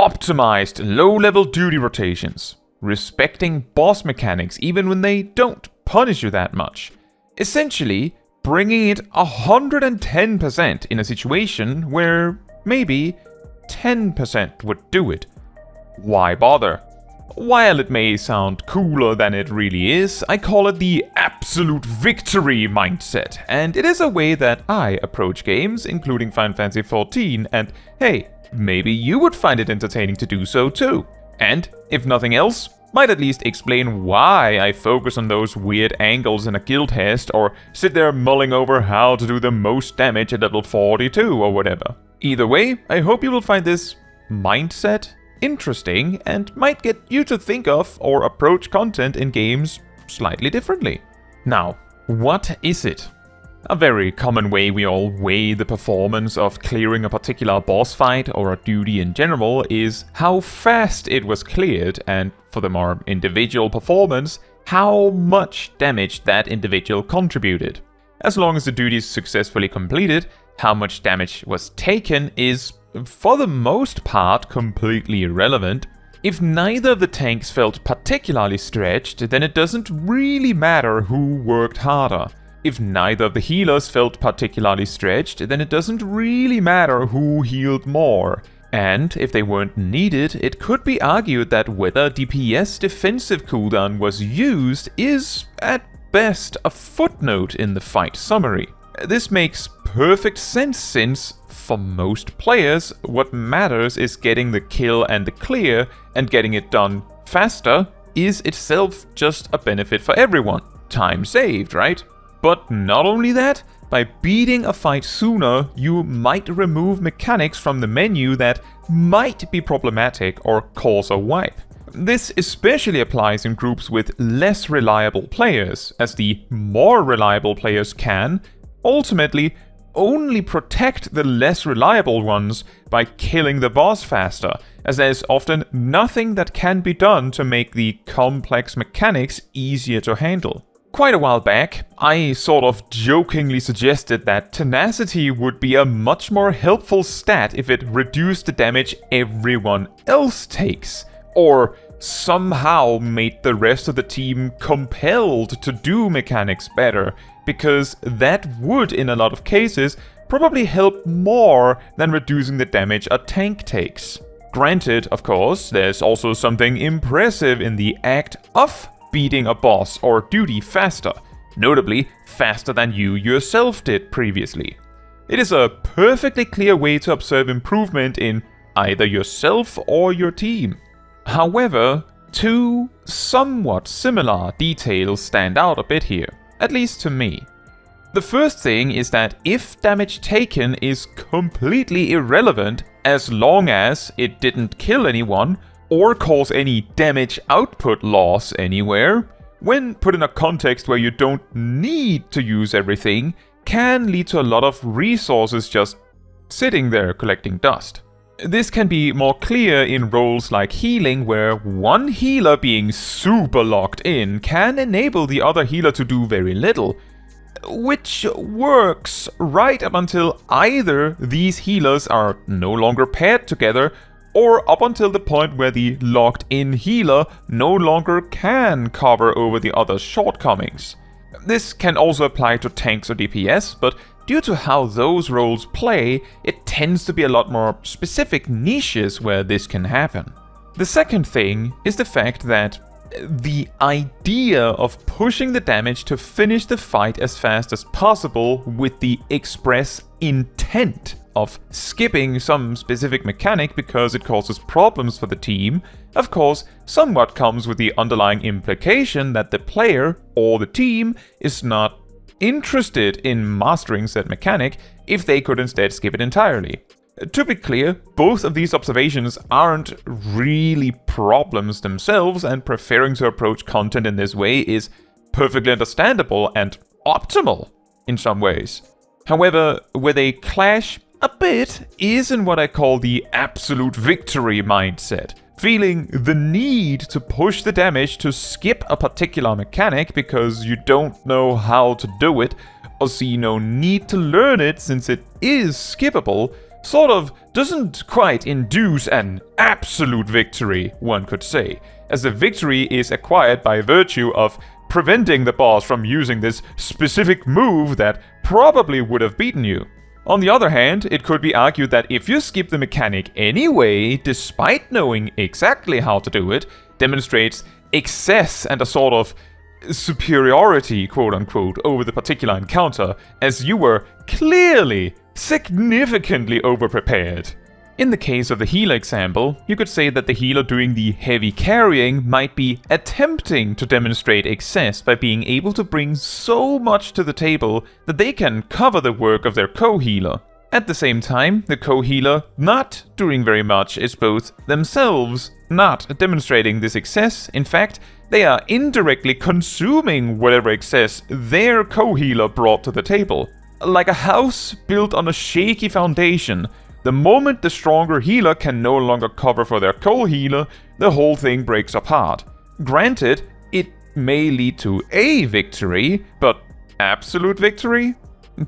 optimized low-level duty rotations, respecting boss mechanics even when they don't punish you that much, essentially bringing it 110% in a situation where maybe 10% would do it. Why bother? While it may sound cooler than it really is, I call it the absolute victory mindset, and it is a way that I approach games, including Final Fantasy XIV, and hey, maybe you would find it entertaining to do so too. And, if nothing else, might at least explain why I focus on those weird angles in a guild hest, or sit there mulling over how to do the most damage at level 42 or whatever. Either way, I hope you will find this mindset interesting and might get you to think of or approach content in games slightly differently. Now, what is it? A very common way we all weigh the performance of clearing a particular boss fight or a duty in general is how fast it was cleared, and for the more individual performance, how much damage that individual contributed. As long as the duty is successfully completed, how much damage was taken is, for the most part, completely irrelevant. If neither of the tanks felt particularly stretched, then it doesn't really matter who worked harder. If neither of the healers felt particularly stretched, then it doesn't really matter who healed more. And if they weren't needed, it could be argued that whether DPS defensive cooldown was used is, at best, a footnote in the fight summary. This makes perfect sense since, for most players, what matters is getting the kill and the clear, and getting it done faster is itself just a benefit for everyone. Time saved, right? But not only that, by beating a fight sooner, you might remove mechanics from the menu that might be problematic or cause a wipe. This especially applies in groups with less reliable players, as the more reliable players can, ultimately, only protect the less reliable ones by killing the boss faster, as there's often nothing that can be done to make the complex mechanics easier to handle. Quite a while back, I sort of jokingly suggested that tenacity would be a much more helpful stat if it reduced the damage everyone else takes, or somehow made the rest of the team compelled to do mechanics better, because that would, in a lot of cases, probably help more than reducing the damage a tank takes. Granted, of course, there's also something impressive in the act of beating a boss or duty faster, notably faster than you yourself did previously. It is a perfectly clear way to observe improvement in either yourself or your team. However, two somewhat similar details stand out a bit here, at least to me. The first thing is that if damage taken is completely irrelevant as long as it didn't kill anyone or cause any damage output loss anywhere, when put in a context where you don't need to use everything, can lead to a lot of resources just sitting there collecting dust. This can be more clear in roles like healing, where one healer being super locked in can enable the other healer to do very little, which works right up until either these healers are no longer paired together, or up until the point where the locked-in healer no longer can cover over the other's shortcomings. This can also apply to tanks or DPS, but due to how those roles play, it tends to be a lot more specific niches where this can happen. The second thing is the fact that the idea of pushing the damage to finish the fight as fast as possible with the express intent of skipping some specific mechanic because it causes problems for the team, of course, somewhat comes with the underlying implication that the player or the team is not interested in mastering said mechanic if they could instead skip it entirely. To be clear, both of these observations aren't really problems themselves, and preferring to approach content in this way is perfectly understandable and optimal in some ways. However, where they clash a bit is in what I call the absolute victory mindset. Feeling the need to push the damage to skip a particular mechanic because you don't know how to do it, or see no need to learn it since it is skippable, sort of doesn't quite induce an absolute victory, one could say, as the victory is acquired by virtue of preventing the boss from using this specific move that probably would have beaten you. On the other hand, it could be argued that if you skip the mechanic anyway, despite knowing exactly how to do it, demonstrates excess and a sort of superiority, quote-unquote, over the particular encounter, as you were clearly significantly overprepared. In the case of the healer example, you could say that the healer doing the heavy carrying might be attempting to demonstrate excess by being able to bring so much to the table that they can cover the work of their co-healer. At the same time, the co-healer not doing very much is both themselves not demonstrating this excess. In fact, they are indirectly consuming whatever excess their co-healer brought to the table. Like a house built on a shaky foundation, the moment the stronger healer can no longer cover for their co-healer, the whole thing breaks apart. Granted, it may lead to a victory, but absolute victory?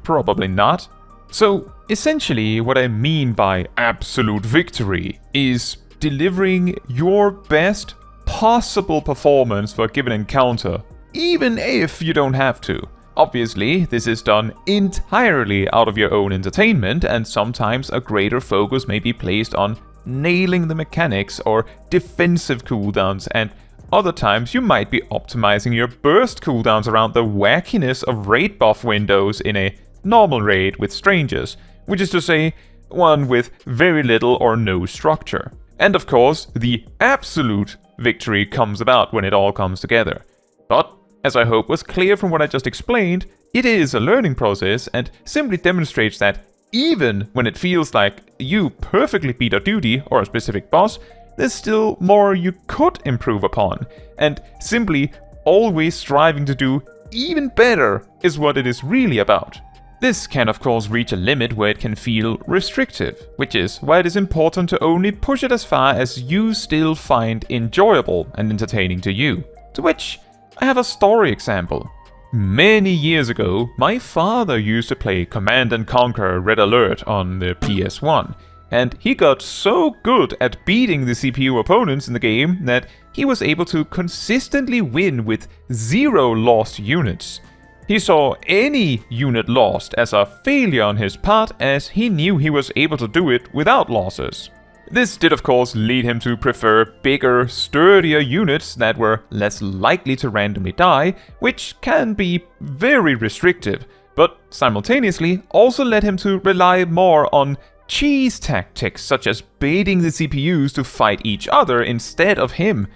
Probably not. So, essentially, what I mean by absolute victory is delivering your best possible performance for a given encounter, even if you don't have to. Obviously, this is done entirely out of your own entertainment, and sometimes a greater focus may be placed on nailing the mechanics or defensive cooldowns, and other times you might be optimizing your burst cooldowns around the wackiness of raid buff windows in a normal raid with strangers, which is to say, one with very little or no structure. And of course, the absolute victory comes about when it all comes together. But as I hope was clear from what I just explained, it is a learning process and simply demonstrates that even when it feels like you perfectly beat a duty or a specific boss, there's still more you could improve upon, and simply always striving to do even better is what it is really about. This can of course reach a limit where it can feel restrictive, which is why it is important to only push it as far as you still find enjoyable and entertaining to you. To which I have a story example. Many years ago, my father used to play Command & Conquer Red Alert on the PS1, and he got so good at beating the CPU opponents in the game that he was able to consistently win with 0 lost units. He saw any unit lost as a failure on his part, as he knew he was able to do it without losses. This did of course lead him to prefer bigger, sturdier units that were less likely to randomly die, which can be very restrictive, but simultaneously also led him to rely more on cheese tactics such as baiting the CPUs to fight each other instead of him,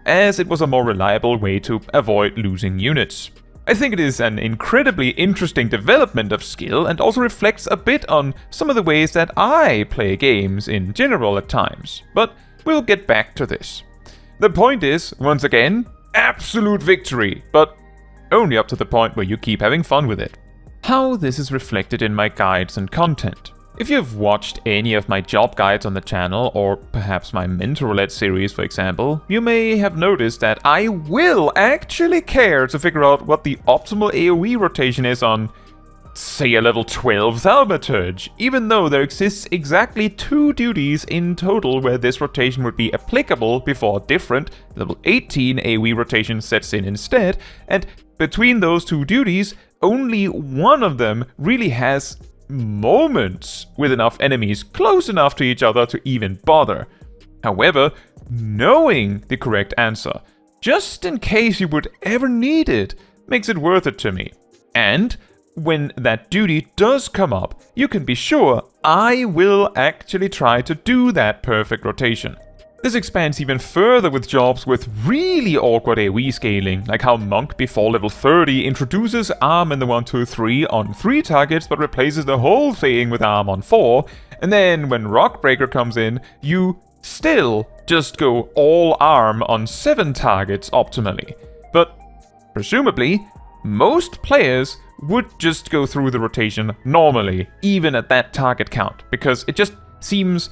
as it was a more reliable way to avoid losing units. I think it is an incredibly interesting development of skill and also reflects a bit on some of the ways that I play games in general at times, but we'll get back to this. The point is, once again, absolute victory, but only up to the point where you keep having fun with it. How this is reflected in my guides and content. If you've watched any of my job guides on the channel, or perhaps my mentor roulette series for example, you may have noticed that I will actually care to figure out what the optimal AoE rotation is on, say, a level 12 thaumaturge, even though there exists exactly 2 duties in total where this rotation would be applicable before a different, level 18 AoE rotation sets in instead, and between those 2 duties, only one of them really has moments with enough enemies close enough to each other to even bother. However, knowing the correct answer, just in case you would ever need it, makes it worth it to me. And when that duty does come up, you can be sure I will actually try to do that perfect rotation. This expands even further with jobs with really awkward AoE scaling, like how Monk before level 30 introduces Arm in the 1-2-3 on 3 targets but replaces the whole thing with Arm on 4, and then when Rockbreaker comes in, you still just go all Arm on 7 targets optimally. But presumably, most players would just go through the rotation normally, even at that target count, because it just seems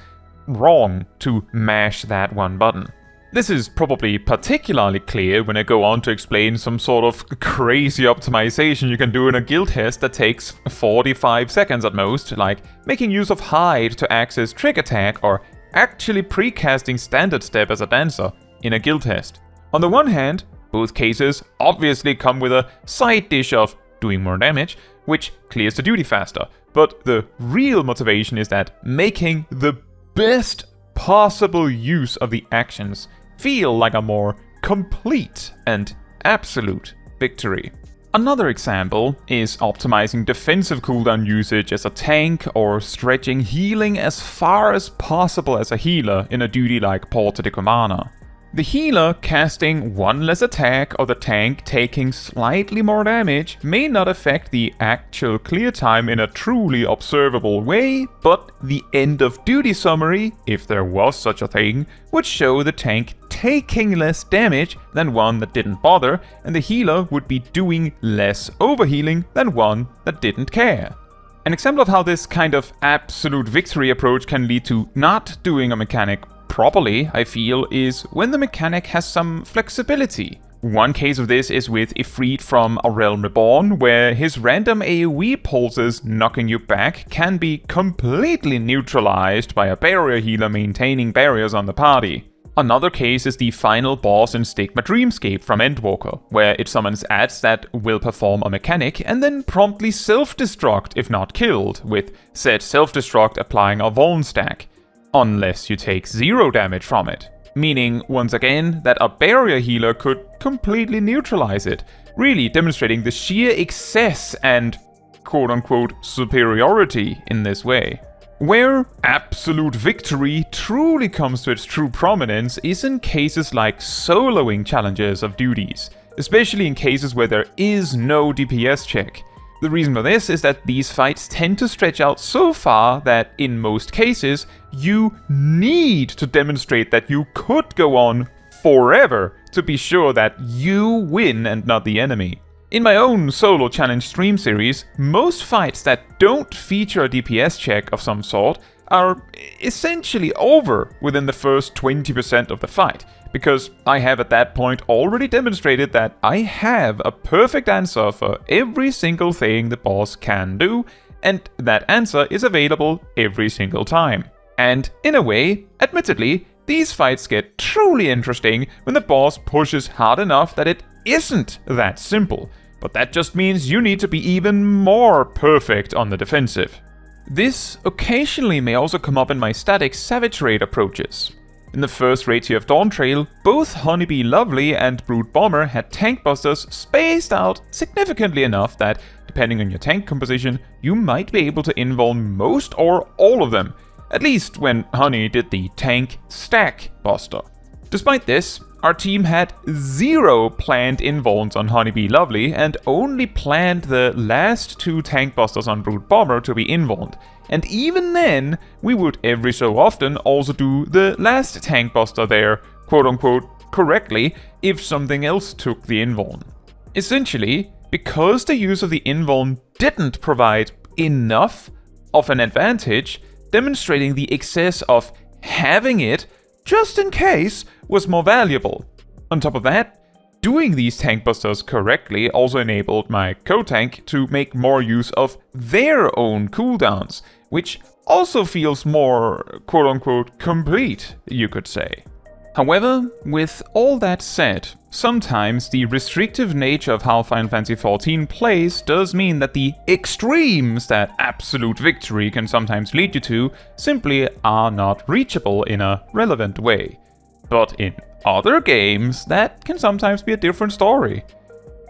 wrong to mash that one button. This is probably particularly clear when I go on to explain some sort of crazy optimization you can do in a guild test that takes 45 seconds at most, like making use of hide to access trick attack or actually precasting standard step as a dancer in a guild test. On the one hand, both cases obviously come with a side dish of doing more damage, which clears the duty faster, but the real motivation is that making the best possible use of the actions feel like a more complete and absolute victory. Another example is optimizing defensive cooldown usage as a tank or stretching healing as far as possible as a healer in a duty like Porta de Comana. The healer casting one less attack or the tank taking slightly more damage may not affect the actual clear time in a truly observable way, but the end of duty summary, if there was such a thing, would show the tank taking less damage than one that didn't bother, and the healer would be doing less overhealing than one that didn't care. An example of how this kind of absolute victory approach can lead to not doing a mechanic properly, I feel, is when the mechanic has some flexibility. One case of this is with Ifrit from A Realm Reborn, where his random AoE pulses knocking you back can be completely neutralized by a barrier healer maintaining barriers on the party. Another case is the final boss in Stigma Dreamscape from Endwalker, where it summons adds that will perform a mechanic and then promptly self-destruct if not killed, with said self-destruct applying a Vuln stack. Unless you take 0 damage from it. Meaning, once again, that a barrier healer could completely neutralize it, really demonstrating the sheer excess and quote-unquote superiority in this way. Where absolute victory truly comes to its true prominence is in cases like soloing challenges of duties, especially in cases where there is no DPS check. The reason for this is that these fights tend to stretch out so far that, in most cases, you need to demonstrate that you could go on forever to be sure that you win and not the enemy. In my own solo challenge stream series, most fights that don't feature a DPS check of some sort are essentially over within the first 20% of the fight, because I have at that point already demonstrated that I have a perfect answer for every single thing the boss can do, and that answer is available every single time. And in a way, admittedly, these fights get truly interesting when the boss pushes hard enough that it isn't that simple, but that just means you need to be even more perfect on the defensive. This occasionally may also come up in my static Savage Raid approaches. In the first raid tier of Dawntrail, both Honeybee Lovely and Brood Bomber had tank busters spaced out significantly enough that, depending on your tank composition, you might be able to invuln most or all of them, at least when Honey did the tank stack buster. Despite this, our team had 0 planned invulns on Honeybee Lovely and only planned the last 2 tank busters on Brood Bomber to be invulned. And even then, we would every so often also do the last tank buster there, quote-unquote, correctly, if something else took the invuln. Essentially, because the use of the invuln didn't provide enough of an advantage, demonstrating the excess of having it, just in case, was more valuable. On top of that, doing these tank busters correctly also enabled my co-tank to make more use of their own cooldowns, which also feels more quote-unquote complete, you could say. However, with all that said, sometimes the restrictive nature of how Final Fantasy XIV plays does mean that the extremes that absolute victory can sometimes lead you to simply are not reachable in a relevant way. But in other games, that can sometimes be a different story.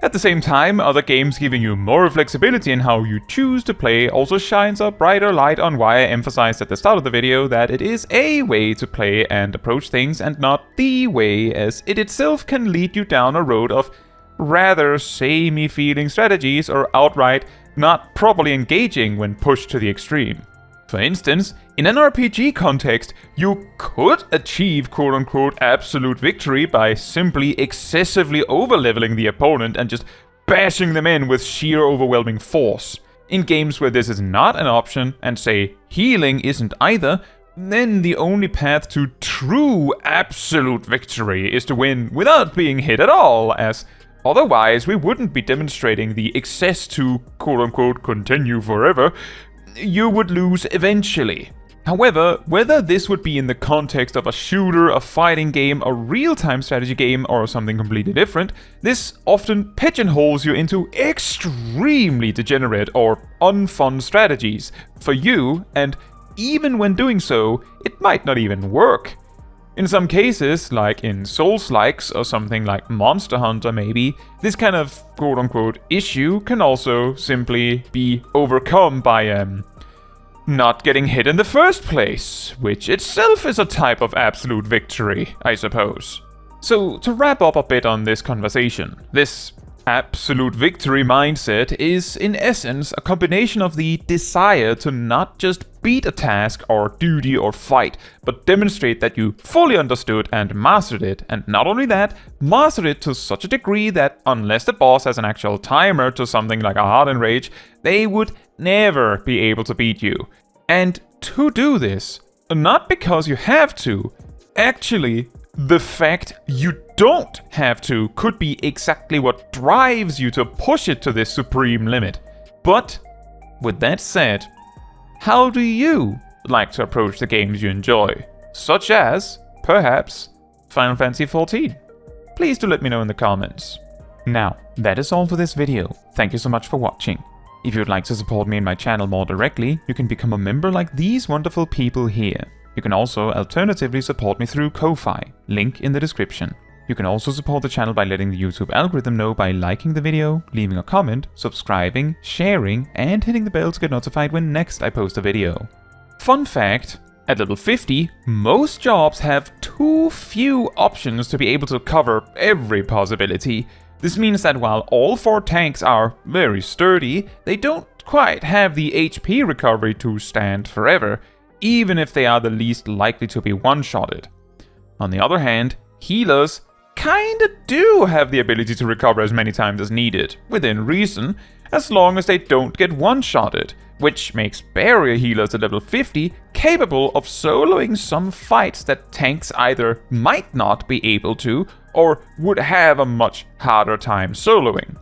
At the same time, other games giving you more flexibility in how you choose to play also shines a brighter light on why I emphasized at the start of the video that it is a way to play and approach things and not the way, as it itself can lead you down a road of rather samey-feeling strategies or outright not properly engaging when pushed to the extreme. For instance, in an RPG context, you could achieve quote-unquote absolute victory by simply excessively over-leveling the opponent and just bashing them in with sheer overwhelming force. In games where this is not an option, and say healing isn't either, then the only path to true absolute victory is to win without being hit at all, as otherwise we wouldn't be demonstrating the access to quote-unquote continue forever. You would lose eventually. However, whether this would be in the context of a shooter, a fighting game, a real-time strategy game, or something completely different, this often pigeonholes you into extremely degenerate or unfun strategies for you, and even when doing so, it might not even work. In some cases, like in Souls-likes or something like Monster Hunter maybe, this kind of quote-unquote issue can also simply be overcome by, not getting hit in the first place, which itself is a type of absolute victory, I suppose. So, to wrap up a bit on this conversation, this absolute victory mindset is, in essence, a combination of the desire to not just beat a task or duty or fight, but demonstrate that you fully understood and mastered it, and not only that, mastered it to such a degree that unless the boss has an actual timer to something like a hard enrage, they would never be able to beat you. And to do this, not because you have to, actually, the fact you don't have to could be exactly what drives you to push it to this supreme limit. But, with that said, how do you like to approach the games you enjoy? Such as, perhaps, Final Fantasy XIV? Please do let me know in the comments. Now, that is all for this video. Thank you so much for watching. If you would like to support me and my channel more directly, you can become a member like these wonderful people here. You can also alternatively support me through Ko-Fi, link in the description. You can also support the channel by letting the YouTube algorithm know by liking the video, leaving a comment, subscribing, sharing, and hitting the bell to get notified when next I post a video. Fun fact, at level 50, most jobs have too few options to be able to cover every possibility. This means that while all 4 tanks are very sturdy, they don't quite have the HP recovery to stand forever, even if they are the least likely to be one-shotted. On the other hand, healers kinda do have the ability to recover as many times as needed, within reason, as long as they don't get one-shotted, which makes barrier healers at level 50 capable of soloing some fights that tanks either might not be able to, or would have a much harder time soloing.